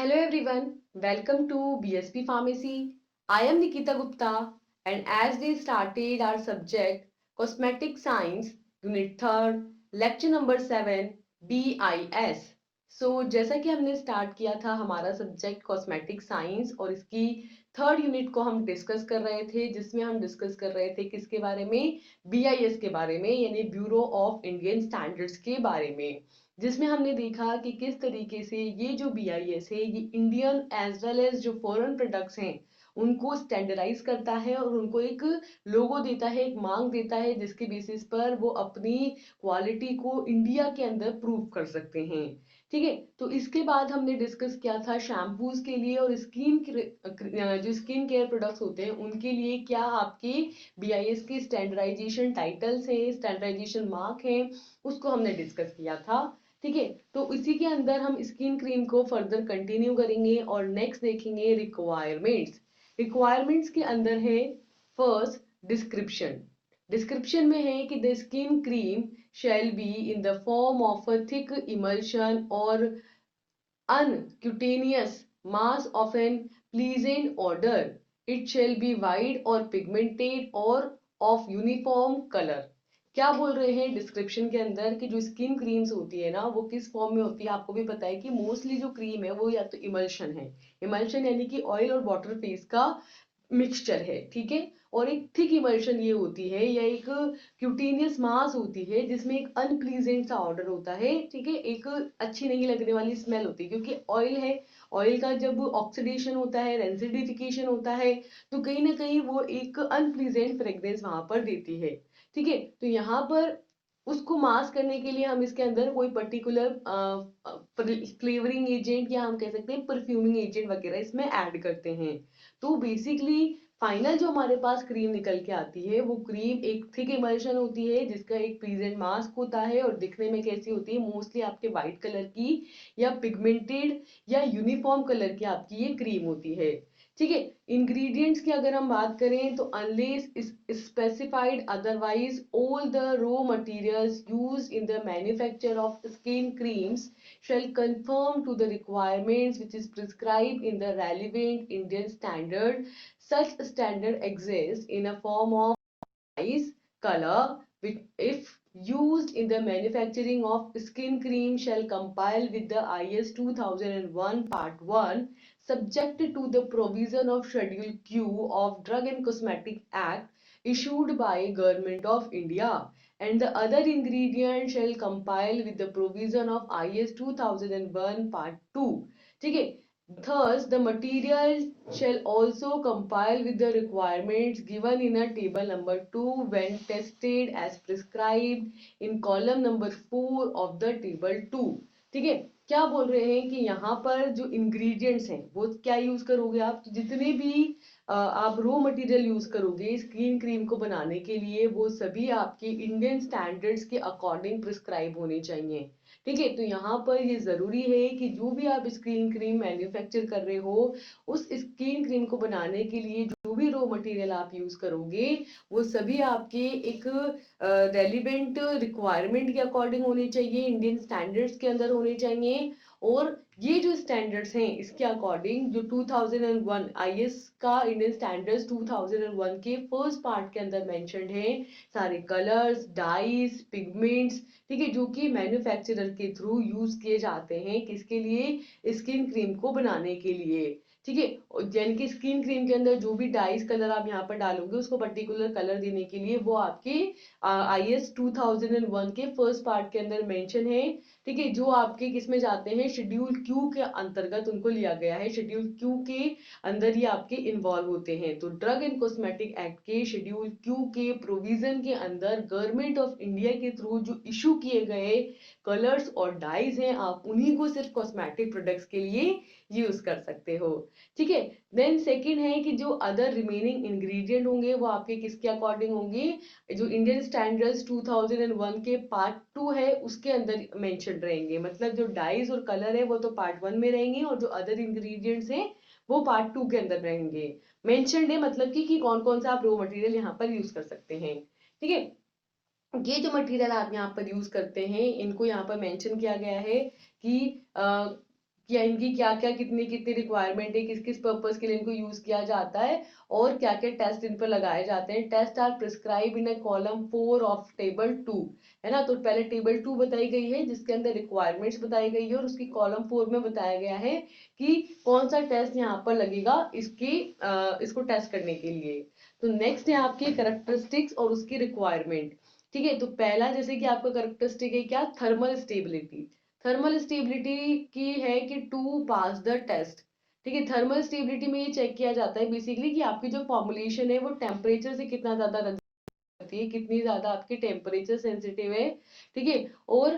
Hello everyone, welcome to BSP Pharmacy. I am Nikita Gupta, and as we started our subject Cosmetic Science Unit 3rd Lecture number 7 BIS. जैसा कि हमने start किया था हमारा subject cosmetic science और इसकी third unit को हम डिस्कस कर रहे थे, जिसमें हम डिस्कस कर रहे थे किसके बारे में, BIS के बारे में, यानी ब्यूरो ऑफ इंडियन स्टैंडर्ड्स के बारे में, जिसमें हमने देखा कि किस तरीके से ये जो BIS है ये इंडियन एज वेल एज जो फॉरेन प्रोडक्ट्स हैं उनको स्टैंडर्डाइज करता है और उनको एक लोगो देता है, एक मांग देता है, जिसके बेसिस पर वो अपनी क्वालिटी को इंडिया के अंदर प्रूव कर सकते हैं। ठीक है, तो इसके बाद हमने डिस्कस किया था शैम्पूज के लिए और जो स्किन केयर प्रोडक्ट्स होते हैं उनके लिए क्या आपके BIS के स्टैंडर्डाइजेशन टाइटल्स हैं, स्टैंडर्डाइजेशन मार्क हैं, उसको हमने डिस्कस किया था। ठीक है, तो इसी के अंदर हम स्किन क्रीम को फर्दर कंटिन्यू करेंगे और नेक्स्ट देखेंगे रिक्वायरमेंट्स। रिक्वायरमेंट्स के अंदर है फर्स्ट डिस्क्रिप्शन। डिस्क्रिप्शन में है कि the skin cream shall be in the form of a thick emulsion और uncutaneous mass of an pleasant odor. It shall be white or pigmented or of uniform color. क्या बोल रहे हैं description के अंदर कि जो स्किन क्रीम्स होती है ना वो किस फॉर्म में होती है। आपको भी पता है कि मोस्टली जो क्रीम है वो या तो इमल्शन है, इमल्शन यानी कि ऑयल और वाटर फेस का मिक्सचर है। ठीक है, और एक थिक इमल्शन ये होती है या एक क्यूटेनियस मास होती है जिसमें एक अनप्लीजेंट सा ऑर्डर होता है। ठीक है, एक अच्छी नहीं लगने वाली स्मेल होती है, क्योंकि ऑयल है, ऑयल का जब ऑक्सीडेशन होता है, रेंसिडिफिकेशन होता है, तो कहीं ना कहीं वो एक अनप्लीजेंट फ्रेग्रेंस वहां पर देती है। ठीक है, तो यहाँ पर उसको मास्क करने के लिए हम इसके अंदर कोई पर्टिकुलर फ्लेवरिंग एजेंट या हम कह सकते हैं परफ्यूमिंग एजेंट वगैरह इसमें ऐड करते हैं। तो बेसिकली फाइनल जो हमारे पास क्रीम निकल के आती है वो क्रीम एक थिक इमल्शन होती है जिसका एक प्लीजेंट मास्क होता है और दिखने में कैसी होती है, मोस्टली आपके व्हाइट कलर की या पिगमेंटेड या यूनिफॉर्म कलर की आपकी ये क्रीम होती है। ठीक है, इंग्रेडिएंट्स की अगर हम बात करें तो unless specified otherwise all the raw materials used in the manufacture of skin creams shall conform to the requirements which is prescribed in the relevant Indian standard. Such standard exists in a form of size, color, which if used in the manufacturing of skin cream shall compile with the IS 2001 Part 1, subject to the provision of Schedule Q of Drug and Cosmetic Act issued by Government of India, and the other ingredient shall compile with the provision of IS 2001 Part 2. ठीक है, thus the material shall also compile with the requirements given in a table number 2 when tested as prescribed in column number 4 of the table 2. ठीक है, क्या बोल रहे हैं कि यहाँ पर जो इंग्रेडिएंट्स हैं वो क्या यूज करोगे आप, तो जितने भी आप रॉ मटेरियल यूज करोगे स्किन क्रीम को बनाने के लिए वो सभी आपके इंडियन स्टैंडर्ड्स के अकॉर्डिंग प्रिस्क्राइब होने चाहिए। ठीक है, तो यहाँ पर ये जरूरी है कि जो भी आप स्किन क्रीम मैन्युफैक्चर कर रहे हो उस स्किन क्रीम को बनाने के लिए जो भी रॉ मटेरियल आप यूज करोगे वो सभी आपके एक रेलिवेंट रिक्वायरमेंट के अकॉर्डिंग होने चाहिए, इंडियन स्टैंडर्ड्स के अंदर होने चाहिए। और ये जो स्टैंडर्ड्स हैं इसके अकॉर्डिंग जो 2001 आईएस का इंडियन स्टैंडर्ड्स 2001 के फर्स्ट पार्ट के अंदर मेंशन्ड है सारे कलर्स, डाइज, पिगमेंट्स, ठीक है, जो कि मैन्युफैक्चरर के थ्रू यूज किए जाते हैं किसके लिए, स्किन क्रीम को बनाने के लिए। ठीक है, यानी कि स्किन क्रीम के अंदर जो भी डाइस कलर आप यहाँ पर डालोगे उसको पर्टिकुलर कलर देने के लिए वो आपके IS 2001 के फर्स्ट पार्ट के अंदर मेंशन है। ठीक है, जो आपके किसमें जाते हैं, शेड्यूल क्यू के अंतर्गत उनको लिया गया है, शेड्यूल क्यू के अंदर ये आपके इन्वॉल्व होते हैं। तो ड्रग एंड कॉस्मेटिक एक्ट के शेड्यूल क्यू के प्रोविजन के अंदर गवर्नमेंट ऑफ इंडिया के थ्रू जो इशू किए गए कलर्स और डाइज हैं आप उन्हीं को सिर्फ कॉस्मेटिक प्रोडक्ट्स के लिए यूज कर सकते हो। ठीक है, देन सेकंड है कि जो अदर रिमेनिंग इंग्रेडिएंट होंगे वो आपके किसके अकॉर्डिंग होंगे, जो इंडियन स्टैंडर्ड्स 2001 के पार्ट 2 है उसके अंदर मेंशन रहेंगे। मतलब जो डाइज और कलर है वो तो पार्ट 1 में रहेंगे और जो अदर इंग्रेडिएंट्स हैं वो पार्ट 2 के अंदर रहेंगे। मेंशनड है मतलब कि कौन कौन सा आप रॉ मटेरियल यहाँ पर यूज कर सकते हैं। ठीक है, ये जो मटेरियल आप यहाँ पर यूज करते हैं इनको यहाँ पर मेंशन किया गया है कि क्या इनकी क्या क्या कितनी कितनी रिक्वायरमेंट है, किस किस पर्पस के लिए इनको यूज किया जाता है और क्या क्या टेस्ट इन पर लगाए जाते हैं। Test are prescribe in a column 4 of table 2, है ना। तो पहले टेबल 2 बताई गई है जिसके अंदर रिक्वायरमेंट्स बताई गई है और उसकी कॉलम 4 में बताया गया है कि कौन सा टेस्ट यहाँ पर लगेगा इसको टेस्ट करने के लिए। तो नेक्स्ट है आपके कैरेक्टरिस्टिक्स और उसकी रिक्वायरमेंट। ठीक है, तो पहला जैसे कि आपका कैरेक्टरिस्टिक है क्या, थर्मल स्टेबिलिटी। थर्मल स्टेबिलिटी की है कि टू पास द टेस्ट। ठीक है, थर्मल स्टेबिलिटी में ये चेक किया जाता है बेसिकली कि आपकी जो फॉर्मुलेशन है वो टेम्परेचर से कितना ज्यादा रहती है, कितनी ज्यादा आपकी टेम्परेचर सेंसिटिव है। ठीक है, और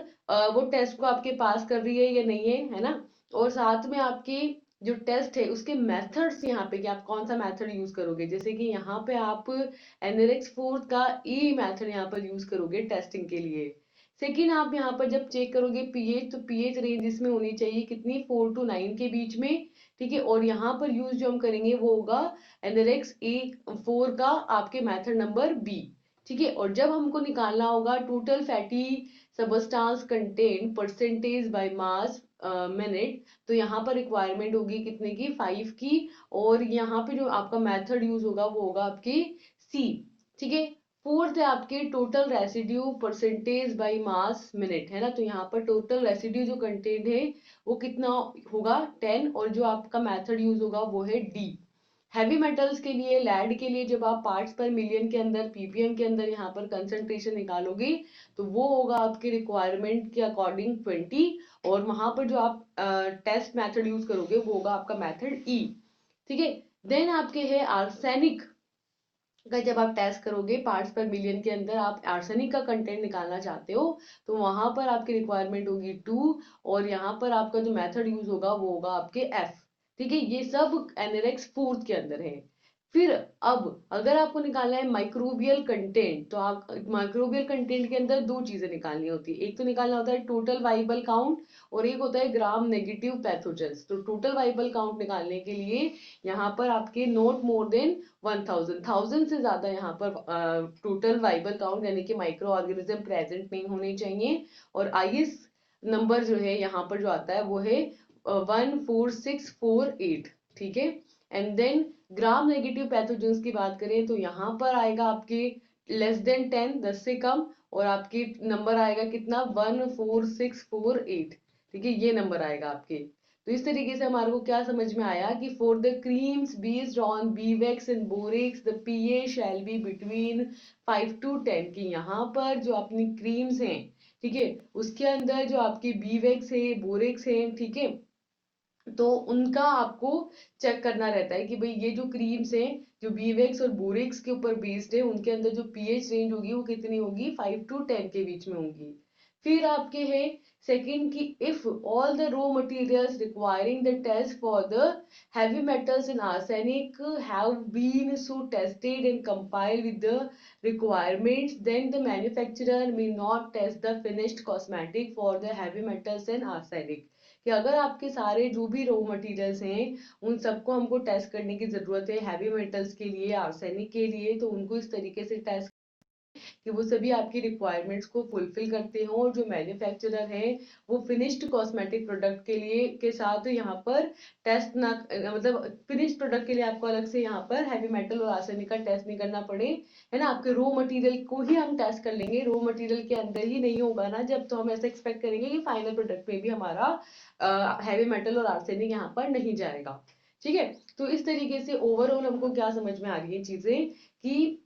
वो टेस्ट को आपके पास कर रही है या नहीं है ना। और साथ में आपकी जो टेस्ट है उसके मेथड्स यहाँ पे कि आप कौन सा मेथड यूज करोगे, जैसे कि यहाँ पे आप एनएलएक्स 4 का ई मेथड यहाँ पर यूज करोगे टेस्टिंग के लिए। सेकेंड, आप यहाँ पर जब चेक करोगे पीएच, तो पीएच रेंज इसमें होनी चाहिए कितनी, 4 to 9 के बीच में। ठीक है, और यहाँ पर यूज जो हम करेंगे वो होगा एनएलएक्स ई 4 का आपके मेथड नंबर बी। ठीक है, और जब हमको निकालना होगा total fatty substance content percentage by mass minute, तो यहाँ पर रिक्वायरमेंट होगी कितने की, 5 की। और यहाँ पे जो आपका मेथड यूज होगा वो होगा आपकी सी। ठीक है, फोर्थ है आपके total residue percentage by mass minute, है ना। तो यहाँ पर टोटल रेसिड्यू जो कंटेंट है वो कितना होगा 10, और जो आपका मेथड यूज होगा वो है डी। हैवी मेटल्स के लिए, लैड के लिए जब आप पार्ट्स पर मिलियन के अंदर पीपीएम के अंदर यहाँ पर कंसंट्रेशन निकालोगे तो वो होगा आपके रिक्वायरमेंट के अकॉर्डिंग 20, और वहां पर जो आप टेस्ट मेथड यूज करोगे वो होगा आपका मेथड ई। ठीक है, देन आपके है आर्सेनिक का, जब आप टेस्ट करोगे पार्ट्स पर मिलियन के अंदर आप आर्सेनिक का कंटेंट निकालना चाहते हो तो वहां पर आपकी रिक्वायरमेंट होगी 2, और यहाँ पर आपका जो मेथड यूज होगा वो होगा आपके एफ। ठीक है, ये सब एनएलएक्स 4 के अंदर है। फिर अब अगर आपको निकालना है माइक्रोबियल कंटेंट, तो आप माइक्रोबियल कंटेंट के अंदर दो चीजें निकालनी होती है, एक तो निकालना होता है टोटल वाइबल काउंट और एक होता है ग्राम नेगेटिव पैथोजेंस। तो टोटल वाइबल काउंट निकालने के लिए यहाँ पर आपके नॉट मोर देन 1000 से ज्यादा यहाँ पर टोटल वाइबल काउंट यानी कि माइक्रो ऑर्गेनिज्म प्रेजेंट नहीं होने चाहिए। और आईएस नंबर जो है यहाँ पर जो आता है वो है 14648। ठीक है, and then gram negative pathogens की बात करें तो यहाँ पर आएगा आपके लेस देन 10, 10 से कम, और आपकी नंबर आएगा कितना 14648। ठीक है, ये नंबर आएगा आपके। तो इस तरीके से हमारे को क्या समझ में आया कि for the creams based on beeswax and borax the pH shall be between 5 to 10, की यहाँ पर जो अपनी क्रीम्स हैं, ठीक है, उसके अंदर जो आपकी बीवेक्स है बोरेक्स है, ठीक है, तो उनका आपको चेक करना रहता है कि भाई ये जो क्रीम्स हैं जो बीवेक्स और बोरेक्स के ऊपर बेस्ड है उनके अंदर जो पीएच रेंज होगी वो कितनी होगी, 5 to 10 के बीच में होगी। फिर आपके है सेकंड की if all the raw materials requiring the test for the heavy metals and arsenic have been so tested and compiled with the requirements, then the manufacturer may not test the finished cosmetic for the heavy metals and arsenic। कि अगर आपके सारे जो भी raw materials हैं उन सबको हमको टेस्ट करने की जरूरत है हैवी मेटल्स के लिए, आर्सेनिक के लिए, तो उनको इस तरीके से टेस्ट कि वो सभी आपकी रिक्वायरमेंट्स को फुलफिल करते हो, और जो मैन्युफैक्चरर है वो फिनिश्ड कॉस्मेटिक प्रोडक्ट के लिए के साथ यहाँ पर टेस्ट ना, मतलब फिनिश्ड प्रोडक्ट के लिए आपको अलग से यहाँ पर हैवी मेटल और आर्सेनिक का टेस्ट नहीं करना पड़े, है ना। आपके रॉ मटेरियल को ही हम टेस्ट कर लेंगे, रॉ मटेरियल के अंदर ही नहीं होगा ना जब, तो हम ऐसा एक्सपेक्ट करेंगे कि फाइनल प्रोडक्ट में भी हमारा हैवी मेटल और आर्सेनिक यहाँ पर नहीं जाएगा। ठीक है, तो इस तरीके से ओवरऑल हमको क्या समझ में आ रही है चीजें कि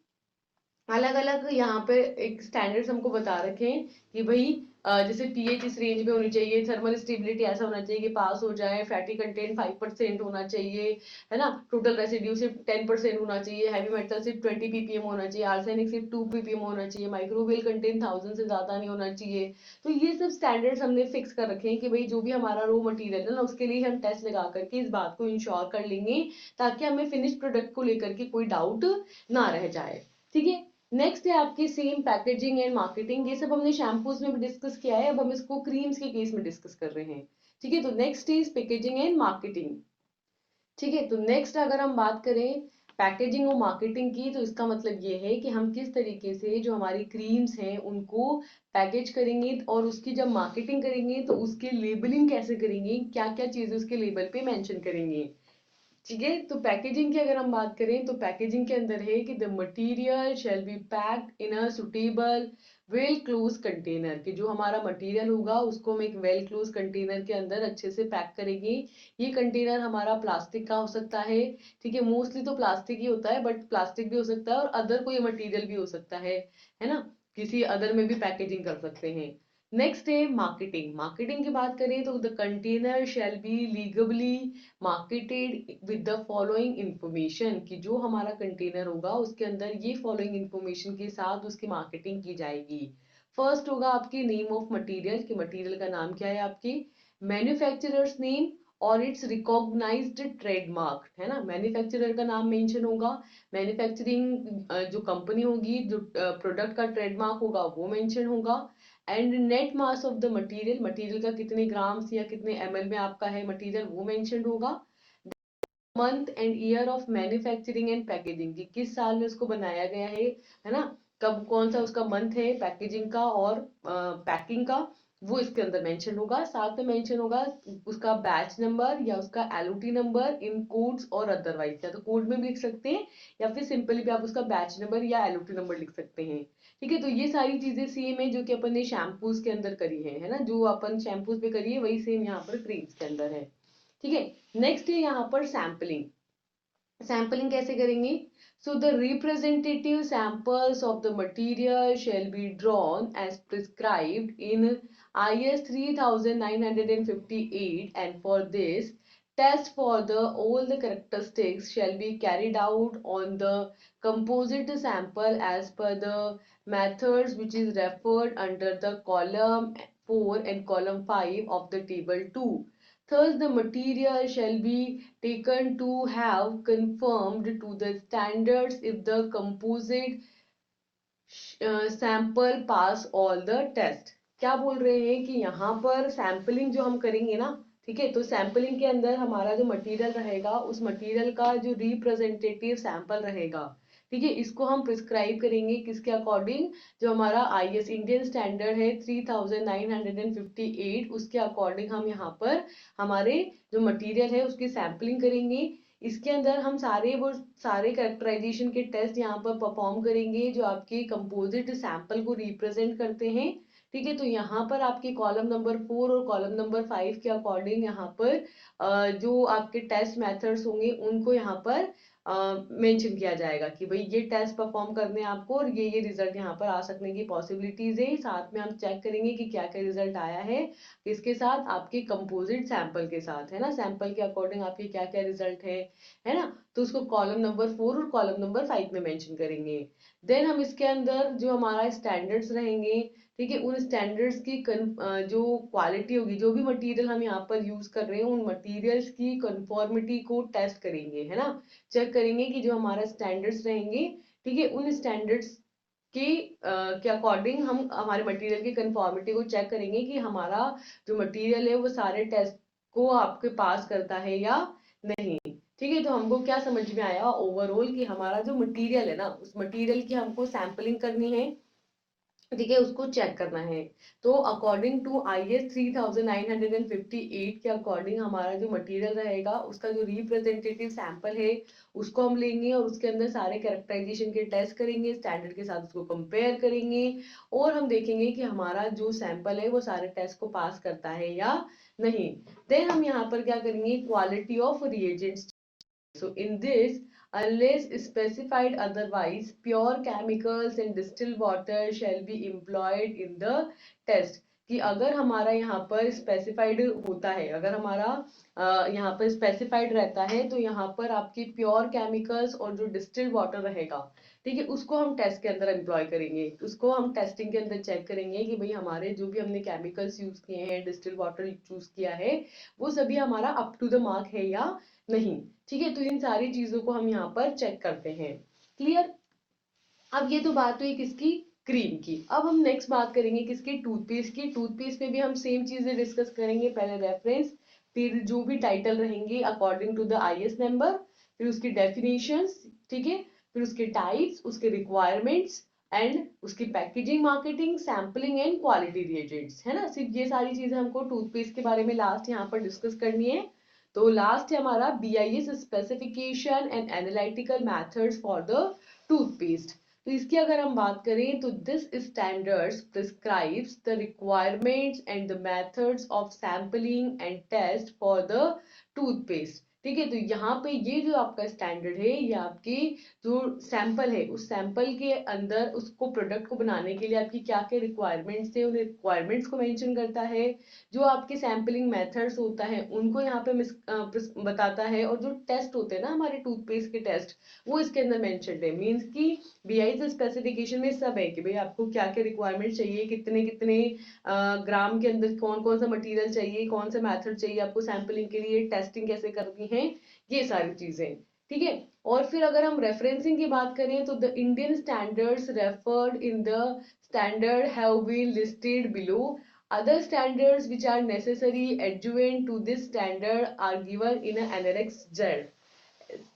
अलग अलग यहाँ पे एक स्टैंडर्ड्स हमको बता रखे हैं कि भाई जैसे पीएच इस रेंज में होनी चाहिए, थर्मल स्टेबिलिटी ऐसा होना चाहिए कि पास हो जाए, फैटी कंटेंट 5% होना चाहिए, है ना, टोटल रेसिड्यू सिर्फ 10% होना चाहिए, हैवी मेटल सिर्फ 20 ppm होना चाहिए, आर्सेनिक सिर्फ 2 ppm होना चाहिए, माइक्रोबियल कंटेंट 1000 से ज्यादा नहीं होना चाहिए। तो ये सब स्टैंडर्ड्स हमने फिक्स कर रखे हैं कि भाई जो भी हमारा रॉ मटेरियल है ना उसके लिए हम टेस्ट लगा करके इस बात को इंश्योर कर लेंगे ताकि हमें फिनिश प्रोडक्ट को लेकर के कोई डाउट ना रह जाए। ठीक है, नेक्स्ट है आपकी सेम पैकेजिंग एंड मार्केटिंग। ये सब हमने शैम्पूज में भी डिस्कस किया है, अब हम इसको क्रीम्स के केस में डिस्कस कर रहे हैं। ठीक है, तो next is packaging and marketing. ठीक है, तो नेक्स्ट अगर हम बात करें पैकेजिंग और मार्केटिंग की, तो इसका मतलब ये है कि हम किस तरीके से जो हमारी क्रीम्स हैं उनको पैकेज करेंगे और उसकी जब मार्केटिंग करेंगे तो उसके लेबलिंग कैसे करेंगे, क्या क्या चीजें उसके लेबल पे मेंशन करेंगे। ठीक है, तो पैकेजिंग की अगर हम बात करें तो पैकेजिंग के अंदर है कि the material shall be packed in a suitable well close container, कि जो हमारा मटेरियल होगा उसको हम एक वेल क्लोज कंटेनर के अंदर अच्छे से पैक करेंगे। ये कंटेनर हमारा प्लास्टिक का हो सकता है, ठीक है, मोस्टली तो प्लास्टिक ही होता है, बट प्लास्टिक भी हो सकता है और अदर कोई मटेरियल भी हो सकता है ना, किसी अदर में भी पैकेजिंग कर सकते हैं। नेक्स्ट है मार्केटिंग। मार्केटिंग की बात करें तो the container shall be legibly marketed with the following information, कि जो हमारा कंटेनर होगा उसके अंदर ये फॉलोइंग इंफॉर्मेशन के साथ उसकी मार्केटिंग की जाएगी। फर्स्ट होगा आपकी नेम ऑफ मटेरियल, कि मटेरियल का नाम क्या है आपकी, मैन्युफैक्चरर्स नेम और इट्स रिकॉग्नाइज्ड ट्रेडमार्क, है ना, मैन्युफैक्चरर का नाम मेंशन होगा, मैन्युफैक्चरिंग जो कंपनी होगी, जो प्रोडक्ट का ट्रेडमार्क होगा वो मेंशन होगा, and net mass of the material, material का कितने ग्राम्स या कितने ml में आपका है मटेरियल वो मेंशन होगा, month and year of manufacturing and packaging, कि किस साल में उसको बनाया गया है ना, कब कौन सा उसका मंथ है पैकेजिंग का और पैकिंग का, वो इसके अंदर मेंशन होगा। साथ में मेंशन होगा उसका बैच नंबर या उसका एलओटी नंबर इन कोड्स और अदरवाइज, या तो कोड में भी लिख सकते हैं या फिर सिंपली भी आप उसका बैच नंबर या एलओटी नंबर लिख सकते हैं। ठीक है, तो ये सारी चीजें सेम है जो कि अपन ने शैम्पूज के अंदर करी है ना, जो अपन शैम्पूज पे करी है वही सेम यहाँ पर क्रीम्स के अंदर है। ठीक है, नेक्स्ट है यहाँ पर सैम्पलिंग। सैम्पलिंग कैसे करेंगे, so the representative samples of the material shall be drawn as prescribed in IS 3958, and for this test for the all the characteristics shall be carried out on the composite sample as per the methods which is referred under the column 4 and column 5 of the table 2. Thus, the material shall be taken to have conformed to the standards if the composite sample pass all the test. क्या बोल रहे हैं कि यहाँ पर sampling जो हम करेंगे ना, ठीक है, तो सैम्पलिंग के अंदर हमारा जो मटेरियल रहेगा उस मटेरियल का जो रिप्रेजेंटेटिव सैंपल रहेगा, ठीक है, इसको हम प्रिस्क्राइब करेंगे किसके अकॉर्डिंग, जो हमारा IS इंडियन स्टैंडर्ड है 3958 उसके अकॉर्डिंग हम यहाँ पर हमारे जो मटेरियल है उसकी सैम्पलिंग करेंगे। इसके अंदर हम वो सारे कैरेक्टराइजेशन के टेस्ट यहाँ पर परफॉर्म करेंगे जो आपके कंपोजिट सैंपल को रिप्रेजेंट करते हैं। ठीक है, तो यहाँ पर आपके कॉलम नंबर 4 और कॉलम नंबर 5 के अकॉर्डिंग यहाँ पर जो आपके टेस्ट मेथड्स होंगे उनको यहाँ पर मेंशन किया जाएगा कि भाई ये टेस्ट परफॉर्म करने हैं आपको और ये रिजल्ट यहाँ पर आ सकने की पॉसिबिलिटीज है। साथ में हम चेक करेंगे कि क्या क्या रिजल्ट आया है किसके साथ, आपके कंपोजिट सैंपल के साथ, है ना, सैंपल के अकॉर्डिंग आपके क्या क्या रिजल्ट है ना, तो उसको कॉलम नंबर 4 और कॉलम नंबर 5 में मेंशन करेंगे। देन हम इसके अंदर जो हमारा स्टैंडर्ड्स रहेंगे, ठीक है, उन स्टैंडर्ड्स की जो क्वालिटी होगी, जो भी मटेरियल हम यहाँ पर यूज कर रहे हैं उन मटेरियल्स की कंफॉर्मिटी को टेस्ट करेंगे, है ना, चेक करेंगे कि जो हमारा स्टैंडर्ड्स रहेंगे, ठीक है, उन स्टैंडर्ड्स के अकॉर्डिंग हम हमारे मटेरियल की कंफॉर्मिटी को चेक करेंगे कि हमारा जो मटेरियल है वो सारे टेस्ट को आपके पास करता है या नहीं। ठीक है, तो हमको क्या समझ में आया ओवरऑल कि हमारा जो मटेरियल है ना उस मटेरियल की हमको सैंपलिंग करनी है, ठीक है, उसको चेक करना है। तो अकॉर्डिंग टू IS 3958 के अकॉर्डिंग हमारा जो मटेरियल रहेगा उसका जो रिप्रेजेंटेटिव सैंपल है उसको हम लेंगे और उसके अंदर सारे कैरेक्टराइजेशन के टेस्ट करेंगे, स्टैंडर्ड के साथ उसको कंपेयर करेंगे और हम देखेंगे कि हमारा जो सैंपल है वो सारे टेस्ट को पास करता है या नहीं। देन हम यहाँ पर क्या करेंगे, quality of reagents. So in this, unless specified otherwise, pure chemicals and distilled water shall be employed in the test. कि अगर हमारा यहाँ पर स्पेसिफाइड होता है, अगर हमारा यहाँ पर स्पेसिफाइड रहता है तो यहाँ पर आपकी प्योर केमिकल्स और जो डिस्टिल्ड वाटर रहेगा, ठीक है, उसको हम टेस्ट के अंदर एम्प्लॉय करेंगे, उसको हम टेस्टिंग के अंदर चेक करेंगे कि भाई हमारे जो भी हमने केमिकल्स यूज किए हैं, डिस्टिल्ड वाटर चूज किया है, वो सभी हमारा अप टू द मार्क है या नहीं। ठीक है, तो इन सारी चीजों को हम यहाँ पर चेक करते हैं। क्लियर। अब ये तो बात हुई किसकी, क्रीम की। अब हम नेक्स्ट बात करेंगे किसकी, टूथपेस्ट की। टूथपेस्ट में भी हम सेम चीजें डिस्कस करेंगे, पहले रेफरेंस, फिर जो भी टाइटल रहेंगे according to the IS number, फिर उसकी डेफिनेशंस, ठीक है, फिर उसके टाइप्स, उसके रिक्वायरमेंट्स एंड उसकी packaging, marketing, sampling and quality reagents, है ना। सिर्फ ये सारी चीजें हमको टूथपेस्ट के बारे में लास्ट यहाँ पर डिस्कस करनी है। तो लास्ट है हमारा BIS specification and analytical methods for the toothpaste. तो इसकी अगर हम बात करें तो this standards prescribes the requirements and the methods of sampling and test for the toothpaste, ठीक है। तो यहाँ पे ये जो आपका स्टैंडर्ड है, ये आपकी जो सैंपल है उस सैंपल के अंदर उसको प्रोडक्ट को बनाने के लिए आपकी क्या क्या रिक्वायरमेंट्स है, उन रिक्वायरमेंट्स को मेंशन करता है। जो आपके सैम्पलिंग मेथड्स होता है उनको यहाँ पे बताता है, और जो टेस्ट होते हैं ना हमारे टूथपेस्ट के टेस्ट, वो इसके अंदर मेंशन्ड है। मींस की BIS स्पेसिफिकेशन में सब है कि भाई आपको क्या क्या रिक्वायरमेंट चाहिए, कितने कितने ग्राम के अंदर कौन कौन सा मटेरियल चाहिए, कौन सा मेथड चाहिए आपको सैम्पलिंग के लिए, टेस्टिंग कैसे करनी है, ये सारी चीजें, ठीक है। और फिर अगर हम रेफरेंसिंग की बात करें तो the Indian standards referred in the standard have been listed below. Other standards which are necessary adjuvant to this standard are given in an Annex Z.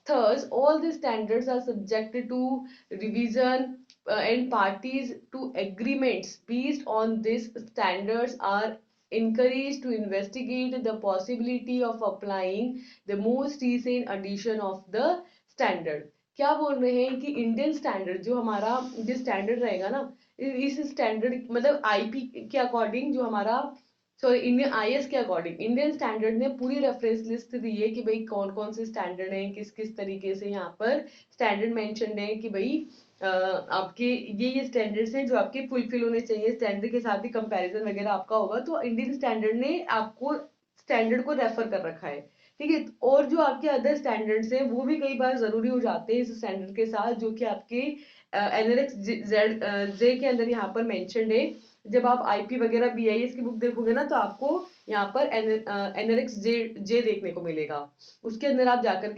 Thus, all the standards are subjected to revision, and parties to agreements based on these standards are encouraged to investigate the possibility of applying the most recent edition of the standard. क्या बोल रहे हैं कि Indian standard जो हमारा जो standard रहेगा ना, इस स्टैंडर्ड मतलब IP के अकॉर्डिंग जो हमारा, सॉरी इंडियन IS के अकॉर्डिंग इंडियन स्टैंडर्ड ने पूरी रेफरेंस लिस्ट दी है कि भाई कौन कौन से स्टैंडर्ड हैं, किस किस तरीके से यहाँ पर स्टैंडर्ड मेंशन्ड है कि भाई आपके ये स्टैंडर्ड्स हैं जो आपके फुलफिल होने चाहिए। स्टैंडर्ड के साथ ही कंपैरिजन वगैरह आपका होगा, तो इंडियन स्टैंडर्ड ने आपको स्टैंडर्ड को रेफर कर रखा है, ठीक है। और जो आपके अदर स्टैंडर्ड्स हैं वो भी कई बार जरूरी हो जाते हैं इस स्टैंडर्ड के साथ, जो कि आपके NLX जे के अंदर यहाँ पर मेंशन्ड है। जब आप IP वगैरह BIS की बुक देखोगे ना तो आपको यहाँ पर NLX जे देखने को मिलेगा। उसके अंदर आप जाकर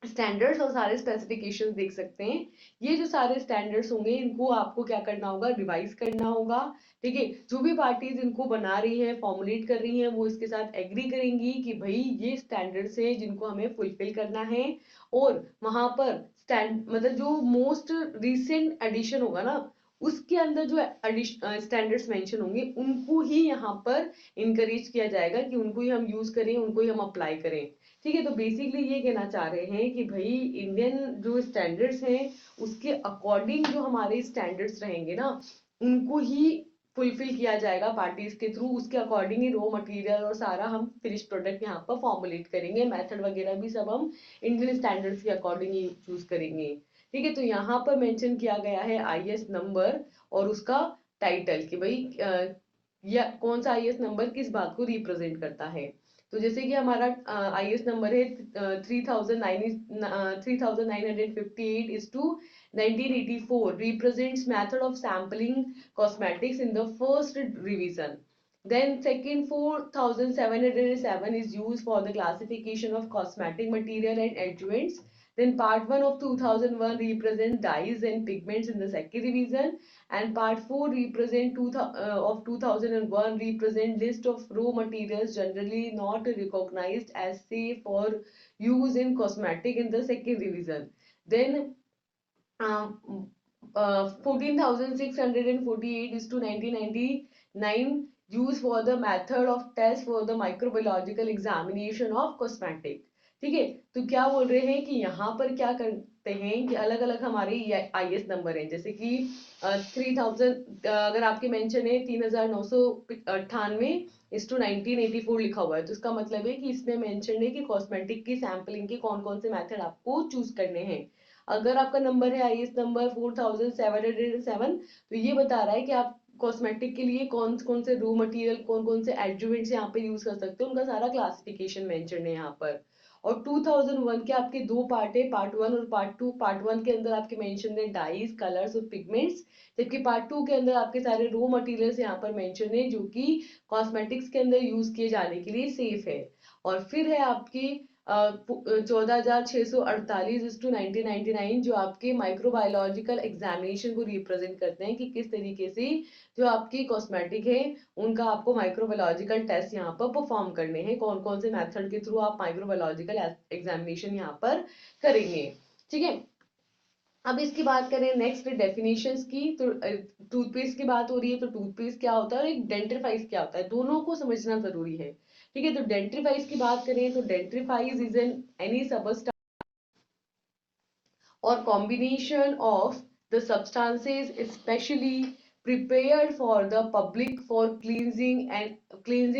स्टैंडर्ड्स और सारे स्पेसिफिकेशंस देख सकते हैं। ये जो सारे स्टैंडर्ड्स होंगे इनको आपको क्या करना होगा, रिवाइज करना होगा, ठीक है। जो भी पार्टीज इनको बना रही है, फॉर्मुलेट कर रही हैं, वो इसके साथ एग्री करेंगी कि भाई ये स्टैंडर्ड्स है जिनको हमें फुलफिल करना है। और वहां पर मतलब जो मोस्ट रिसेंट एडिशन होगा ना, उसके अंदर जो स्टैंडर्ड्स मेंशन होंगे उनको ही यहाँ पर इनकरेज किया जाएगा कि उनको ही हम यूज करें, उनको ही हम अप्लाई करें, ठीक है। तो बेसिकली ये कहना चाह रहे हैं कि भाई इंडियन जो स्टैंडर्ड्स हैं उसके अकॉर्डिंग जो हमारे स्टैंडर्ड्स रहेंगे ना, उनको ही फुलफिल किया जाएगा पार्टीज के थ्रू। उसके अकॉर्डिंग ही रॉ मटेरियल और सारा हम फिनिश प्रोडक्ट यहाँ पर फॉर्मुलेट करेंगे, मेथड वगैरह भी सब हम इंडियन स्टैंडर्ड्स के अकॉर्डिंग ही चूज करेंगे, ठीक है। तो यहाँ पर मेंशन किया गया है IS नंबर और उसका टाइटल कि भाई या कौन सा IS नंबर किस बात को रिप्रेजेंट करता है। तो जैसे कि हमारा IS नंबर है 3958 is to 1984 represents method of sampling cosmetics in the first revision. Then second 4707 is used for the classification of cosmetic material and adjuvants. Then part 1 of 2001 represents dyes and pigments in the second revision, and part 4 represent of 2001 represent list of raw materials generally not recognized as safe for use in cosmetic in the second revision. Then 14,648 is to 1999 used for the method of test for the microbiological examination of cosmetic, ठीक है। तो क्या बोल रहे हैं कि यहाँ पर क्या करते हैं कि अलग अलग हमारे IS नंबर हैं, जैसे कि 3000 अगर आपके मेंशन है 3998 इस टू 1984 लिखा हुआ है, तो इसका मतलब है कि इसमें मेंशन है कि कॉस्मेटिक की सैम्पलिंग के कौन कौन से मेथड आपको चूज करने हैं। अगर आपका नंबर है IS नंबर 4707, तो ये बता रहा है कि आप कॉस्मेटिक के लिए कौन कौन से रो मटेरियल, कौन कौन से एडजुवेंट्स यहाँ पे यूज कर सकते हो, उनका सारा क्लासिफिकेशन मेंशन है यहाँ पर। और 2001 के आपके दो पार्ट है, पार्ट 1 और पार्ट 2। पार्ट 1 के अंदर आपके मेंशन है डाइज, कलर्स और पिगमेंट्स, जबकि पार्ट 2 के अंदर आपके सारे रो मटेरियल्स यहाँ पर मेंशन है जो कि कॉस्मेटिक्स के अंदर यूज किए जाने के लिए सेफ है। और फिर है आपकी 14,648:1999 जो आपके माइक्रोबायोलॉजिकल एग्जामिनेशन को रिप्रेजेंट करते हैं कि किस तरीके से जो आपकी कॉस्मेटिक है उनका आपको माइक्रोबायोलॉजिकल टेस्ट यहाँ पर परफॉर्म करने हैं, कौन कौन से मेथड के थ्रू आप माइक्रोबायोलॉजिकल एग्जामिनेशन यहाँ पर करेंगे। ठीक है, अब इसकी बात करें नेक्स्ट डेफिनेशंस की, तो टूथपेस्ट की बात हो रही है तो टूथपेस्ट क्या होता है और एक डेंटिफाइज क्या होता है, दोनों को समझना जरूरी है। ठीक है, तो डेंटिफाइज की बात करें तो dentifrice is an any substance or combination of the substances especially prepared for the public for cleansing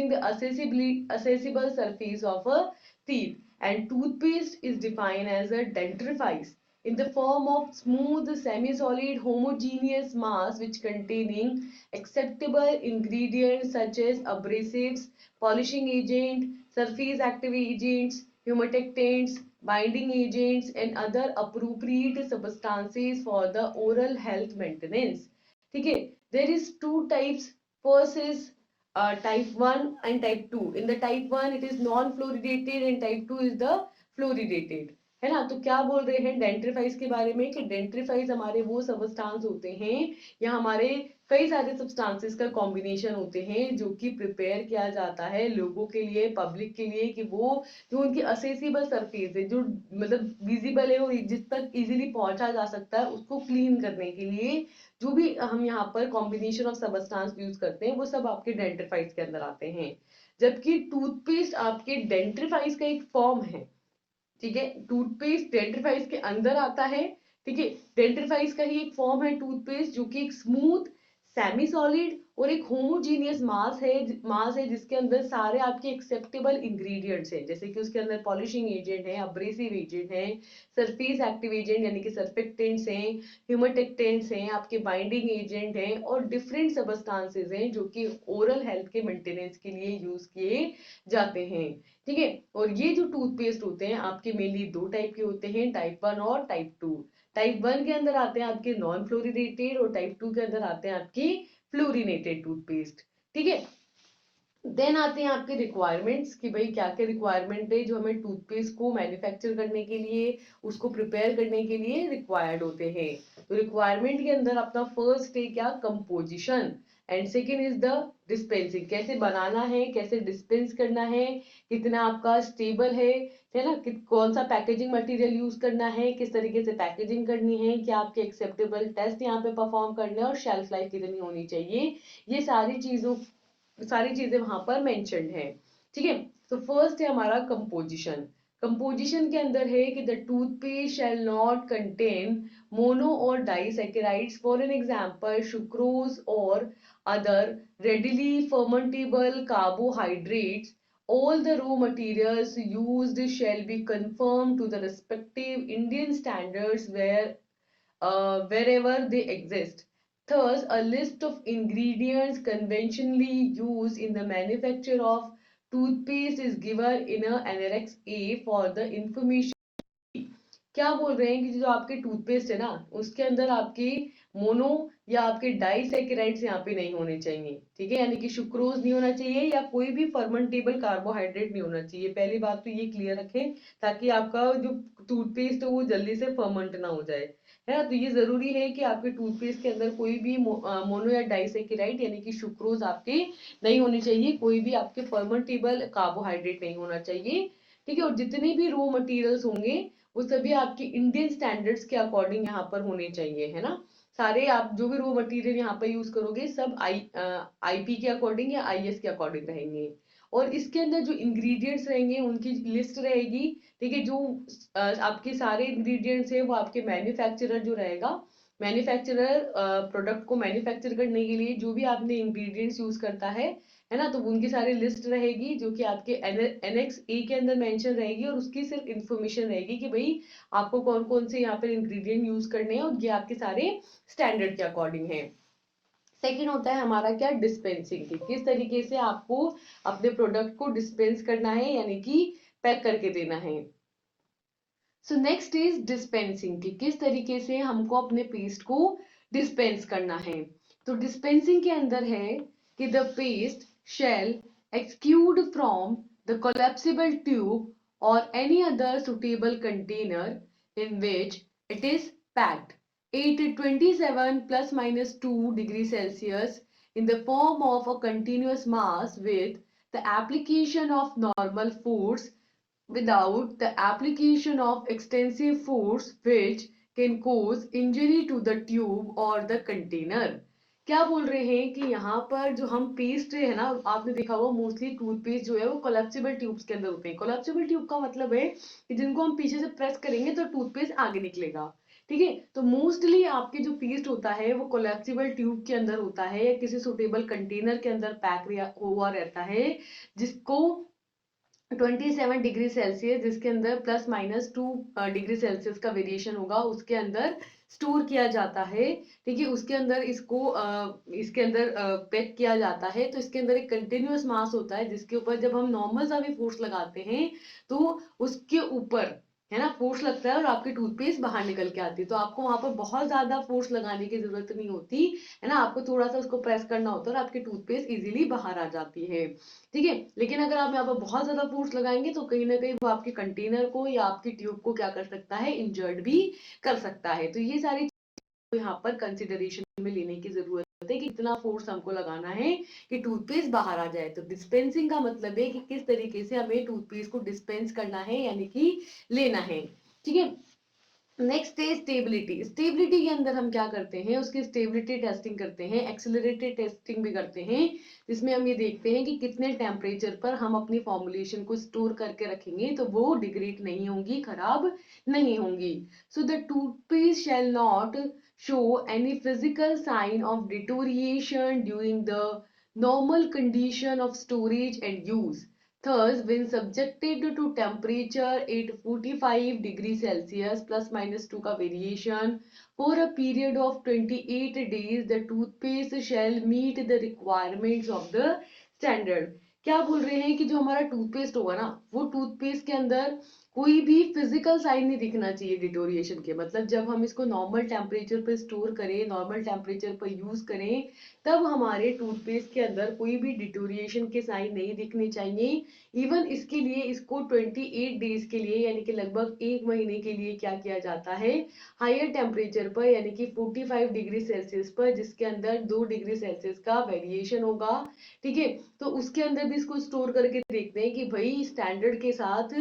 the accessible surface of a teeth, and toothpaste is defined as a dentifrice in the form of smooth semi-solid homogeneous mass which containing acceptable ingredients such as abrasives, polishing agent, surface active agents, humectants, binding agents and other appropriate substances for the oral health maintenance. ठीक है, there is two types, first is type 1 and type 2. In the type 1 it is non fluoridated and type 2 is the fluoridated, है ना। तो क्या बोल रहे हैं डेंट्रीफाइज के बारे में कि डेंट्रीफाइज हमारे वो सबस्टांस होते हैं या हमारे कई सारे सब्सटेंसेस का कॉम्बिनेशन होते हैं जो कि प्रिपेयर किया जाता है लोगों के लिए, पब्लिक के लिए, कि वो जो उनकी असेसिबल सरफेस है, जो मतलब विजिबल है और जिस तक इजीली पहुंचा जा सकता है, उसको क्लीन करने के लिए जो भी हम यहाँ पर कॉम्बिनेशन ऑफ सबस्टांस यूज करते हैं वो सब आपके डेंट्रीफाइज के अंदर आते हैं। जबकि टूथपेस्ट आपके डेंट्रीफाइज का एक फॉर्म है। ठीक है, टूथपेस्ट डेंट्रीफाइज के अंदर आता है। ठीक है, डेंट्रीफाइज का ही एक फॉर्म है टूथपेस्ट जो कि एक स्मूथ सेमी सॉलिड और एक होमोजीनियस मास है जिसके अंदर सारे आपके एक्सेप्टेबल इंग्रेडिएंट्स हैं, जैसे कि उसके अंदर पॉलिशिंग एजेंट है, अब्रेसिव एजेंट है, सरफेस एक्टिव एजेंट यानी कि सर्फेक्टेंट्स हैं, ह्यूमेटेक्टेंट्स हैं, आपके बाइंडिंग एजेंट हैं और डिफरेंट सबस्टांसेस हैं जो कि ओरल हेल्थ के मेंटेनेंस के लिए यूज किए जाते हैं। ठीक है, और ये जो टूथपेस्ट होते हैं आपके मेनली दो टाइप के होते हैं, टाइप 1 और टाइप 2। टाइप 1 के अंदर आते हैं आपके नॉन फ्लोरिनेटेड और टाइप 2 के अंदर आते हैं आपके फ्लोरिनेटेड टूथपेस्ट। ठीक है, देन आते हैं आपके रिक्वायरमेंट्स कि भाई क्या क्या रिक्वायरमेंट है जो हमें टूथपेस्ट को मैन्युफैक्चर करने के लिए, उसको प्रिपेयर करने के लिए रिक्वायर्ड होते हैं। तो रिक्वायरमेंट के अंदर अपना फर्स्ट है क्या, composition, and second is the dispensing, कैसे बनाना है, कैसे डिस्पेंस करना है, कितना आपका स्टेबल है ना, कौन सा पैकेजिंग मटेरियल यूज करना है, किस तरीके से पैकेजिंग करनी है, क्या आपके एक्सेप्टेबल टेस्ट यहाँ पे परफॉर्म करने हैं और शेल्फ लाइफ कितनी होनी चाहिए, ये सारी चीजें वहां पर मेंशन्ड है। ठीक है, तो फर्स्ट है हमारा कंपोजिशन। कंपोजिशन के अंदर है कि the toothpaste shall not contain mono और disaccharides, for an example sucrose और other readily fermentable carbohydrates. All the raw materials used shall be conformed to the respective Indian standards wherever they exist. Thus, a list of ingredients conventionally used in the manufacture of toothpaste is given in a Annex A for the information. क्या बोल रहे हैं कि जो आपके toothpaste है ना उसके अंदर आपके मोनो या आपके डाइसैकेराइड्स यहाँ पे नहीं होने चाहिए। ठीक है, यानी कि सुक्रोज नहीं होना चाहिए या कोई भी फर्मेंटेबल कार्बोहाइड्रेट नहीं होना चाहिए। पहली बात तो ये क्लियर रखें ताकि आपका जो टूथपेस्ट है वो जल्दी से फर्मेंट ना हो जाए, है ना। तो ये जरूरी है कि आपके टूथपेस्ट के अंदर कोई भी मोनो या डाइसैकेराइड यानी कि सुक्रोज आपके नहीं होनी चाहिए, कोई भी आपके फर्मेंटेबल कार्बोहाइड्रेट नहीं होना चाहिए। ठीक है, और जितने भी रॉ मटेरियल्स होंगे वो सभी आपके इंडियन स्टैंडर्ड्स के अकॉर्डिंग यहाँ पर होने चाहिए, है ना। सारे आप जो भी रॉ मटेरियल यहाँ पर यूज करोगे सब आईपी के अकॉर्डिंग या आईएस के अकॉर्डिंग रहेंगे। और इसके अंदर जो इंग्रेडिएंट्स रहेंगे उनकी लिस्ट रहेगी। ठीक है, जो आपके सारे इंग्रेडिएंट्स है वो आपके मैन्युफैक्चरर जो रहेगा, मैन्युफैक्चरर प्रोडक्ट को मैन्युफैक्चर करने के लिए जो भी आपने इंग्रेडिएंट्स यूज करता है ना, तो उनकी सारी लिस्ट रहेगी जो कि आपके एनेक्स ए के अंदर मेंशन रहेगी और उसकी सिर्फ इंफॉर्मेशन रहेगी कि भाई आपको कौन कौन से यहाँ पर इंग्रेडिएंट यूज करने हैं और ये आपके सारे स्टैंडर्ड के अकॉर्डिंग है। सेकेंड होता है हमारा क्या, डिस्पेंसिंग की, किस तरीके से आपको अपने प्रोडक्ट को डिस्पेंस करना है यानी कि पैक करके देना है। सो नेक्स्ट इज डिस्पेंसिंग की, किस तरीके से हमको अपने पेस्ट को डिस्पेंस करना है। तो डिस्पेंसिंग के अंदर है कि the paste shall exude from the collapsible tube or any other suitable container in which it is packed. 827 plus minus 2 degrees Celsius in the form of a continuous mass with the application of normal force without the application of extensive force which can cause injury to the tube or the container. क्या बोल रहे हैं कि यहाँ पर जो हम paste है ना, आपने देखा होगा मोस्टली टूथपेस्ट जो है वो कोलेप्सिबल ट्यूब्स के अंदर होते हैं। कोलेप्सिबल ट्यूब का मतलब है कि जिनको हम पीछे से प्रेस करेंगे तो टूथपेस्ट आगे निकलेगा। ठीक है, तो मोस्टली आपके जो पेस्ट होता है वो कोलेप्सिबल ट्यूब के अंदर होता है या किसी सुटेबल कंटेनर के अंदर पैक हुआ रहता है, जिसको 27 डिग्री सेल्सियस, जिसके अंदर प्लस माइनस 2 डिग्री सेल्सियस का वेरिएशन होगा, उसके अंदर स्टोर किया जाता है। ठीक है, उसके अंदर इसके अंदर पैक किया जाता है। तो इसके अंदर एक कंटिन्यूअस मास होता है जिसके ऊपर जब हम नॉर्मल सा भी फोर्स लगाते हैं तो उसके ऊपर है ना फोर्स लगता है और आपकी टूथपेस्ट बाहर निकल के आती है। तो आपको वहां पर बहुत ज्यादा फोर्स लगाने की जरूरत नहीं होती है ना, आपको थोड़ा सा उसको प्रेस करना होता है और आपकी टूथपेस्ट इजीली बाहर आ जाती है। ठीक है, लेकिन अगर आप यहाँ पर बहुत ज्यादा फोर्स लगाएंगे तो कहीं ना कहीं वो आपके कंटेनर को या आपकी ट्यूब को क्या कर सकता है, इंजर्ड भी कर सकता है। तो ये सारी चीजें यहाँ पर कंसिडरेशन में लेने की जरूरत है कि कितना फोर्स हमको लगाना है कि टूथपेस्ट बाहर आ जाए। तो डिस्पेंसिंग का मतलब है कि किस तरीके से हमें टूथपेस्ट को डिस्पेंस करना है यानी कि लेना है। ठीक है, नेक्स्ट है स्टेबिलिटी। स्टेबिलिटी के अंदर हम क्या करते हैं, उसकी स्टेबिलिटी टेस्टिंग करते हैं, एक्सेलरेटेड टेस्टिंग भी करते हैं, जिसमें हम ये देखते हैं कि कितने टेम्परेचर पर हम अपनी फॉर्मुलेशन को स्टोर करके रखेंगे तो वो डिग्रेड नहीं होंगी, खराब नहीं होंगी। So the toothpaste shall not show any physical sign of deterioration during the normal condition of storage and use. Thus, when subjected to temperature at 45 degrees Celsius plus minus 2 का variation for a period of 28 days, the toothpaste shall meet the requirements of the standard. क्या बोल रहे हैं कि जो हमारा toothpaste होगा ना, वो टूथपेस्ट के अंदर कोई भी फिजिकल साइन नहीं दिखना चाहिए डिटोरिएशन के। मतलब जब हम इसको नॉर्मल टेम्परेचर पर स्टोर करें, नॉर्मल टेम्परेचर पर यूज करें, तब हमारे टूथपेस्ट के अंदर कोई भी डिटोरिएशन के साइन नहीं दिखने चाहिए। इवन इसके लिए इसको 28 डेज के लिए यानी कि लगभग 1 महीने के लिए क्या किया जाता है, हायर टेम्परेचर पर यानी कि 45 डिग्री सेल्सियस पर, जिसके अंदर 2 डिग्री सेल्सियस का वेरिएशन होगा। ठीक है, तो उसके अंदर भी इसको स्टोर करके देखते हैं कि भाई स्टैंडर्ड के साथ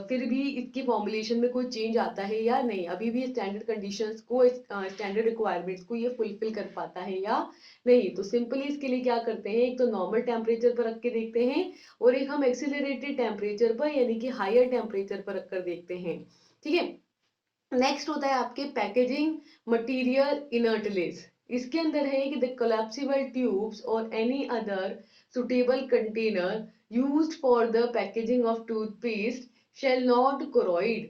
फिर भी इसकी फॉर्मुलेशन में कोई चेंज आता है या नहीं, अभी भी स्टैंडर्ड कंडीशंस को, स्टैंडर्ड रिक्वायरमेंट्स को ये फुलफिल कर पाता है या नहीं। तो सिंपली इसके लिए क्या करते हैं, एक तो नॉर्मल टेम्परेचर पर रख के देखते हैं और एक हम एक्सीलरेटेड टेम्परेचर पर यानी कि हायर टेम्परेचर पर रखकर देखते हैं। ठीक है, नेक्स्ट होता है आपके पैकेजिंग मटेरियल इनर्टलेस। इसके अंदर है कि द कोलैप्सिबल ट्यूब्स और any other suitable container used for the packaging of toothpaste shall not corrode,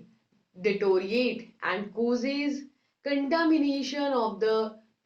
deteriorate and causes contamination of the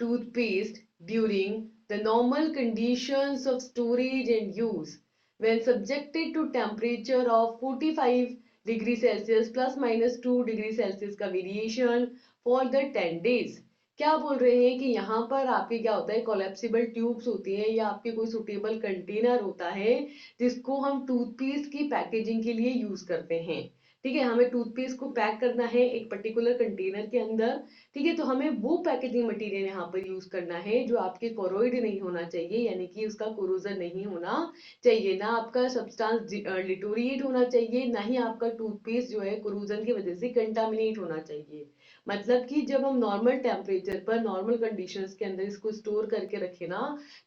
toothpaste during the normal conditions of storage and use. When subjected to temperature of 45 degree Celsius plus minus 2 degree Celsius का variation for the 10 days. क्या बोल रहे हैं कि यहाँ पर आपके क्या होता है, कोलैप्सिबल ट्यूब्स होती है या आपके कोई सुटेबल कंटेनर होता है जिसको हम टूथपेस्ट की पैकेजिंग के लिए यूज करते हैं। ठीक है, हमें टूथपेस्ट को पैक करना है एक पर्टिकुलर कंटेनर के अंदर। ठीक है, तो हमें वो पैकेजिंग मटेरियल यहाँ पर यूज करना है जो आपके कोरोइड नहीं होना चाहिए, यानी कि उसका कोरोजन नहीं होना चाहिए, ना आपका सब्सटेंस डिटोरिएट होना चाहिए, ना ही आपका टूथपेस्ट जो है कोरोजन की वजह से कंटामिनेट होना चाहिए। मतलब कि जब हम नॉर्मल टेम्परेचर पर नॉर्मल कंडीशंस के अंदर इसको स्टोर करके रखे ना,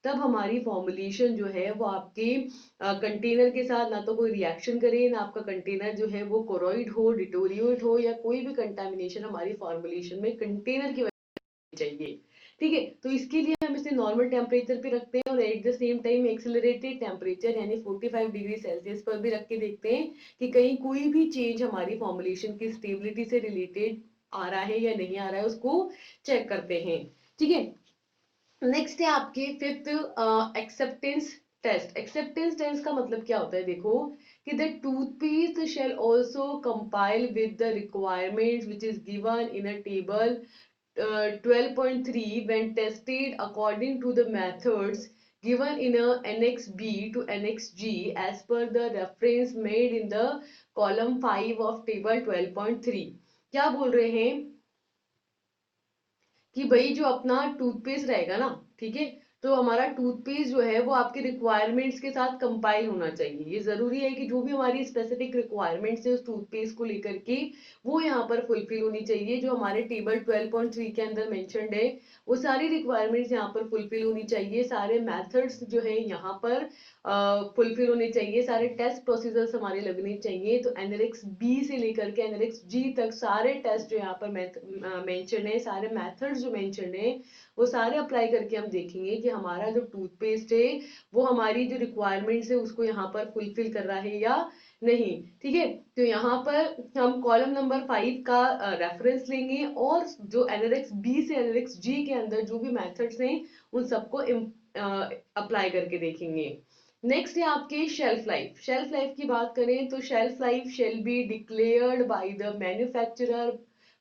तब हमारी फॉर्मुलेशन जो है वो आपके कंटेनर के साथ ना तो कोई रिएक्शन करे, ना आपका कंटेनर जो है वो कोरोइड हो, डिटोरिएट हो या कोई भी कंटामिनेशन हमारी फॉर्मुलेशन में कंटेनर की वजह से चाहिए। ठीक है, तो इसके लिए हम इसे नॉर्मल टेम्परेचर पे रखते हैं और at the same time accelerated temperature यानी 45 डिग्री सेल्सियस पर भी रख के देखते हैं कि कहीं कोई भी चेंज हमारी फॉर्मुलेशन की स्टेबिलिटी से रिलेटेड आ रहा है या नहीं आ रहा है, उसको चेक करते हैं। ठीक है, नेक्स्ट है आपके fifth acceptance test. Acceptance test का मतलब क्या होता है, देखो कि the toothpaste shall also comply with the requirements which is given in a table 12.3 when tested according to the methods given in a Annex B to Annex G as per the reference made in the column 5 of table 12.3। क्या बोल रहे हैं कि भाई जो अपना toothpaste रहेगा ना, ठीक है, तो हमारा टूथपेस्ट जो है वो आपके रिक्वायरमेंट्स के साथ कंपाइल होना चाहिए। ये जरूरी है कि जो भी हमारी स्पेसिफिक रिक्वायरमेंट्स है उस टूथपेस्ट को लेकर के वो यहाँ पर फुलफिल होनी चाहिए। जो हमारे टेबल 12.3 के अंदर मेंशन्ड है वो सारी रिक्वायरमेंट्स यहाँ पर फुलफिल होनी चाहिए। सारे मेथड्स जो है यहाँ पर फुलफिल होने चाहिए, सारे टेस्ट प्रोसीजर्स हमारे लगने चाहिए। तो एनएलएक्स बी से लेकर के एनएलएक्स जी तक सारे टेस्ट जो यहाँ पर मेंशन है, सारे मेथड्स जो मेंशन है वो सारे अप्लाई करके हम देखेंगे कि हमारा जो टूथपेस्ट है वो हमारी जो रिक्वायरमेंट्स है उसको यहाँ पर फुलफिल कर रहा है या नहीं। ठीक है, तो यहाँ पर हम कॉलम नंबर 5 का रेफरेंस लेंगे और जो एनएलएक्स बी से एनएलएक्स जी के अंदर जो भी मेथड्स हैं उन सबको अप्लाई करके देखेंगे। नेक्स्ट है आपके शेल्फ लाइफ। शेल्फ लाइफ की बात करें तो shelf life shall be declared by the manufacturer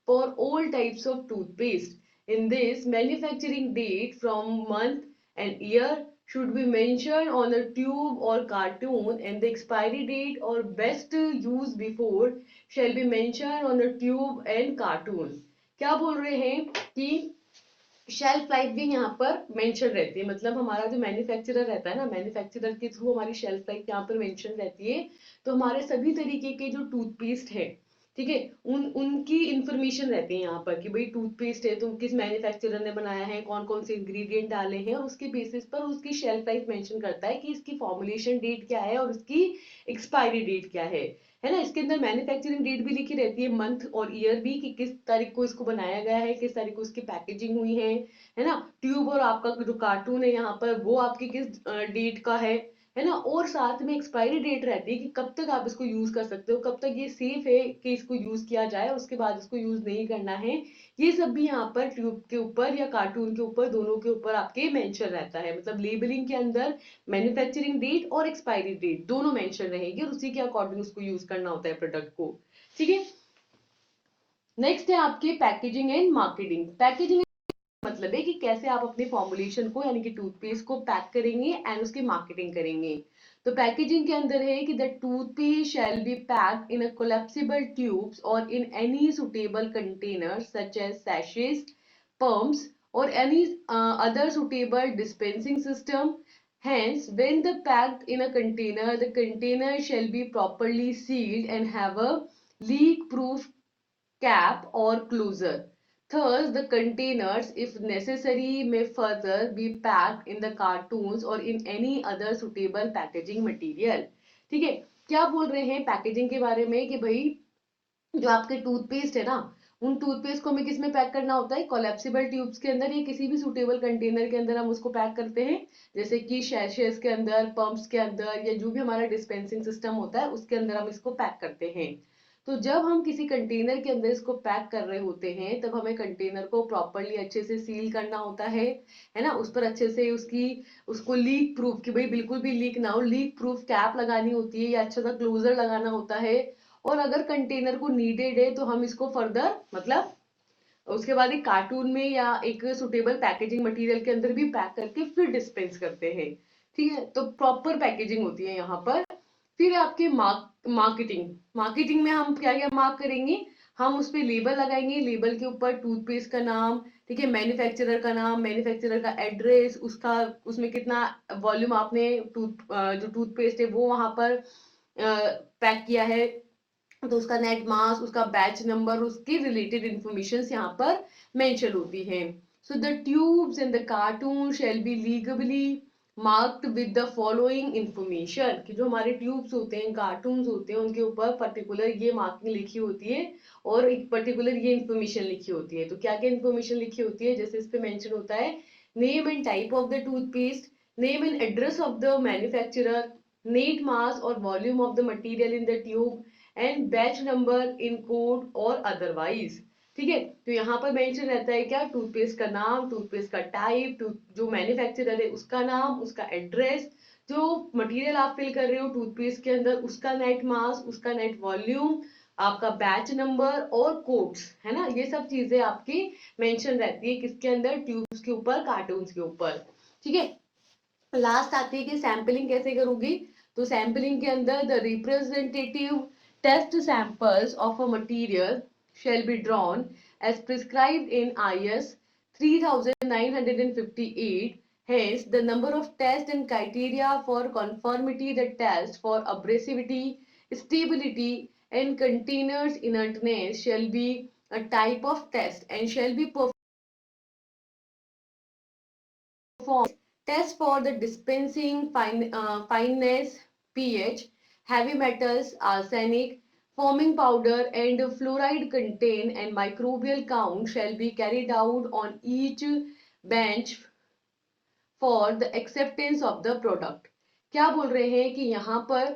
for all types of toothpaste. In this, manufacturing date from month and year should be mentioned on a tube or cartoon, and the expiry date or best use before shall be mentioned on a tube and cartoon। क्या बोल रहे हैं कि shelf life भी यहाँ पर mention रहती है, मतलब हमारा जो मैन्युफैक्चरर रहता है ना, मैन्युफैक्चरर के थ्रू हमारी शेल्फ लाइफ यहाँ पर मेंशन रहती है। तो हमारे सभी तरीके के जो टूथपेस्ट है, ठीक है, उनकी इंफॉर्मेशन रहती है यहाँ पर कि भाई टूथपेस्ट है तो किस मैन्युफैक्चरर ने बनाया है, कौन कौन से इंग्रेडिएंट डाले हैं, और उसके बेसिस पर उसकी शेल्फ लाइफ मेंशन करता है कि इसकी फॉर्मुलेशन डेट क्या है और उसकी एक्सपायरी डेट क्या है ना। इसके अंदर मैन्युफैक्चरिंग डेट भी लिखी रहती है, मंथ और ईयर भी, कि किस तारीख को इसको बनाया गया है, किस तारीख को इसकी पैकेजिंग हुई है ना। ट्यूब और आपका जो कार्टून है यहाँ पर वो आपकी किस डेट का है ना। और साथ में एक्सपायरी डेट रहती है कि कब तक आप इसको यूज कर सकते हो, कब तक ये सेफ है कि इसको यूज किया जाए, उसके बाद इसको यूज नहीं करना है। ये सब भी यहाँ पर ट्यूब के ऊपर या कार्टून के ऊपर, दोनों के ऊपर आपके मेंशन रहता है। मतलब लेबलिंग के अंदर मैन्युफैक्चरिंग डेट और एक्सपायरी डेट दोनों मेंशन रहेगी और उसी के अकॉर्डिंग उसको यूज करना होता है प्रोडक्ट को। ठीक है, नेक्स्ट है आपके पैकेजिंग एंड मार्केटिंग। पैकेजिंग मतलब है कि कैसे आप अपने फॉर्मुलेशन को यानी कि टूथपेस्ट को पैक करेंगे एंड उसकी मार्केटिंग करेंगे। तो पैकेजिंग के अंदर है कि the toothpaste shall be packed in a collapsible tubes और in any suitable container such as सैशेस, pumps or any other suitable dispensing system। Hence, when the packed in a container, the container shall be properly sealed and have a leak-proof cap or closure। Thus, the containers, if necessary, may further be packed in the cartoons or in any other suitable packaging material। ठीक है, क्या बोल रहे हैं packaging के बारे में कि भाई जो आपके टूथपेस्ट है ना, उन टूथपेस्ट को हमें किस में पैक करना होता है, कोलैप्सिबल ट्यूब्स के अंदर या किसी भी सुटेबल कंटेनर के अंदर हम उसको पैक करते हैं, जैसे कि शैशेस के अंदर, पंप्स के अंदर, या जो भी हमारा डिस्पेंसिंग सिस्टम होता है उसके अंदर हम इसको पैक करते हैं। तो जब हम किसी कंटेनर के अंदर इसको पैक कर रहे होते हैं तब हमें कंटेनर को प्रॉपरली अच्छे से सील करना होता है ना। उस पर अच्छे से उसको लीक प्रूफ, कि भाई बिल्कुल भी लीक ना हो, लीक प्रूफ कैप लगानी होती है या अच्छा सा क्लोजर लगाना होता है। और अगर कंटेनर को नीडेड है तो हम इसको फर्दर, मतलब उसके बाद एक कार्टून में या एक सुटेबल पैकेजिंग मटेरियल के अंदर भी पैक करके फिर डिस्पेंस करते हैं। ठीक है, तो प्रॉपर पैकेजिंग होती है यहाँ पर। फिर आपके मार्केटिंग। मार्केटिंग में हम क्या क्या मार्क करेंगे, हम उस पे लेबल लगाएंगे, लेबल के ऊपर टूथपेस्ट का नाम, ठीक है, मैन्युफैक्चरर का नाम, मैन्युफैक्चरर का एड्रेस, उसका उसमें कितना वॉल्यूम आपने जो टूथपेस्ट है वो वहां पर पैक किया है, तो उसका नेट मास, उसका बैच नंबर, उसकी रिलेटेड इंफॉर्मेशन यहाँ पर मेंशन होती है। So the tubes and the cartoon shall be legally marked with the following information. कि जो हमारे ट्यूब्स होते हैं, कार्टून्स होते हैं, उनके ऊपर पर्टिकुलर ये मार्किंग लिखी होती है और एक पर्टिकुलर ये इंफॉर्मेशन लिखी होती है। तो क्या क्या इंफॉर्मेशन लिखी होती है, जैसे इस पे मेंशन होता है name and type of the toothpaste, name and address of the manufacturer, net mass और volume of the material in the tube and batch number in code और अदरवाइज। ठीक है, तो यहाँ पर मेंशन रहता है क्या, टूथपेस्ट का नाम, टूथपेस्ट का टाइप, जो मैन्युफैक्चरर है उसका नाम, उसका एड्रेस, जो मटेरियल आप फिल कर रहे हो टूथपेस्ट के अंदर उसका नेट मास, उसका नेट वॉल्यूम, आपका बैच नंबर और कोड्स, है ना। ये सब चीजें आपकी मेंशन रहती है किसके अंदर, ट्यूब्स के ऊपर, कार्टून्स के ऊपर। ठीक है, लास्ट आती है कि सैम्पलिंग कैसे करोगी। तो सैम्पलिंग के अंदर the representative test samples of a material shall be drawn as prescribed in IS 3958. Hence, the number of tests and criteria for conformity the test for abrasivity, stability, and container's inertness shall be a type of test and shall be performed. Test for the dispensing fineness, pH, heavy metals, arsenic, forming powder, and fluoride contain and microbial count shall be carried out on each bench for the acceptance of the product. क्या बोल रहे हैं कि यहाँ पर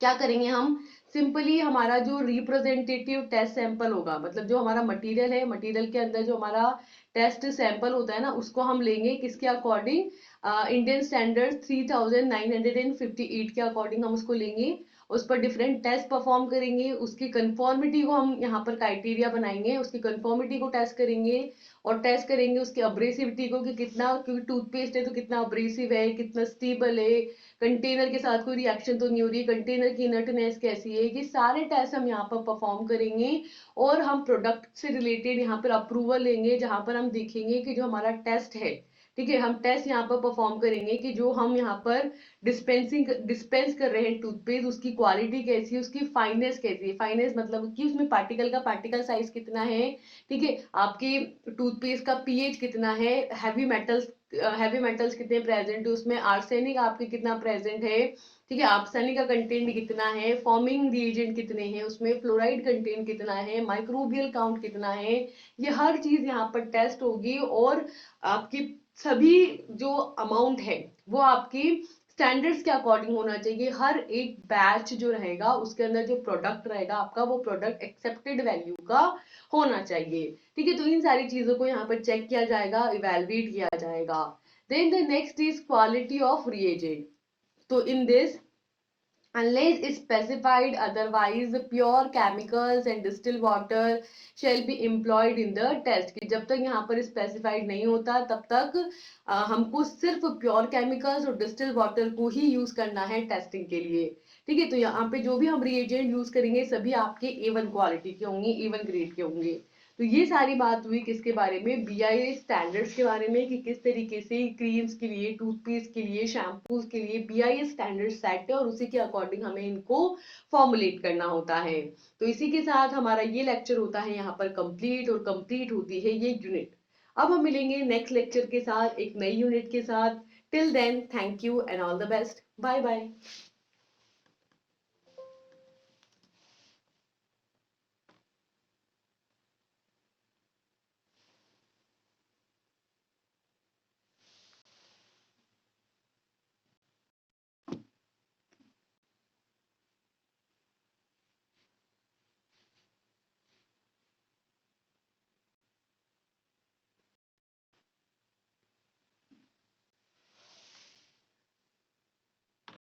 क्या करेंगे हम, सिंपली हमारा जो रिप्रेजेंटेटिव टेस्ट सैंपल होगा, मतलब जो हमारा मटेरियल है, मटेरियल के अंदर जो हमारा टेस्ट सैंपल होता है ना, उसको हम लेंगे किसके अकॉर्डिंग, इंडियन स्टैंडर्ड 3958 के अकॉर्डिंग हम उसको लेंगे, उस पर डिफरेंट टेस्ट परफॉर्म करेंगे, उसकी कंफर्मिटी को हम यहाँ पर क्राइटेरिया बनाएंगे, उसकी कंफर्मिटी को टेस्ट करेंगे और टेस्ट करेंगे उसकी अब्रेसिविटी को कि कितना, क्योंकि टूथपेस्ट है तो कितना अब्रेसिव है, कितना स्टेबल है, कंटेनर के साथ कोई रिएक्शन तो नहीं हो रही है, कंटेनर की इनर्टनेस कैसी है, ये सारे टेस्ट हम यहाँ पर परफॉर्म करेंगे और हम प्रोडक्ट से रिलेटेड यहाँ पर अप्रूवल लेंगे, जहां पर हम देखेंगे कि जो हमारा टेस्ट है, ठीक है, हम टेस्ट यहाँ पर परफॉर्म करेंगे कि जो हम यहाँ पर डिस्पेंस कर रहे हैं टूथपेस्ट, उसकी क्वालिटी कैसी है, उसकी फाइनेस कैसी है, फाइनेस मतलब कि उसमें पार्टिकल साइज कितना है, ठीक है, आपके टूथपेस्ट का पीएच कितना है, हैवी मेटल्स कितने प्रेजेंट है उसमें, आर्सेनिक आपके कितना प्रेजेंट है, ठीक है, आर्सेनिक का कंटेंट कितना है, फॉर्मिंग रिएजेंट कितने हैं उसमें, फ्लोराइड कंटेंट कितना है, माइक्रोबियल काउंट कितना है, ये हर चीज यहाँ पर टेस्ट होगी और आपकी सभी जो अमाउंट है वो आपकी स्टैंडर्ड्स के अकॉर्डिंग होना चाहिए। हर एक बैच जो रहेगा उसके अंदर जो प्रोडक्ट रहेगा आपका, वो प्रोडक्ट एक्सेप्टेड वैल्यू का होना चाहिए, ठीक है। तो इन सारी चीजों को यहाँ पर चेक किया जाएगा, इवेलुएट किया जाएगा। Then the next is quality of reagent. तो in this, unless specified otherwise, pure chemicals and distilled water shall be employed in the test। कि जब तक यहाँ पर स्पेसिफाइड नहीं होता तब तक हमको सिर्फ प्योर केमिकल्स और डिस्टिल वाटर को ही यूज करना है टेस्टिंग के लिए, ठीक है। तो यहाँ पे जो भी हम रिएजेंट यूज करेंगे सभी आपके A1 क्वालिटी के होंगे, A1 ग्रेड के होंगे। तो ये सारी बात हुई किसके बारे में, बीआईएस स्टैंडर्ड्स के बारे में, कि किस तरीके से क्रीम्स के लिए, टूथपेस्ट के लिए, शैम्पूज के लिए बीआईएस स्टैंडर्ड सेट है और उसी के अकॉर्डिंग हमें इनको फॉर्मुलेट करना होता है। तो इसी के साथ हमारा ये लेक्चर होता है यहाँ पर कंप्लीट, और कंप्लीट होती है ये यूनिट। अब हम मिलेंगे नेक्स्ट लेक्चर के साथ एक नई यूनिट के साथ। Till then, thank you and all the best, bye bye.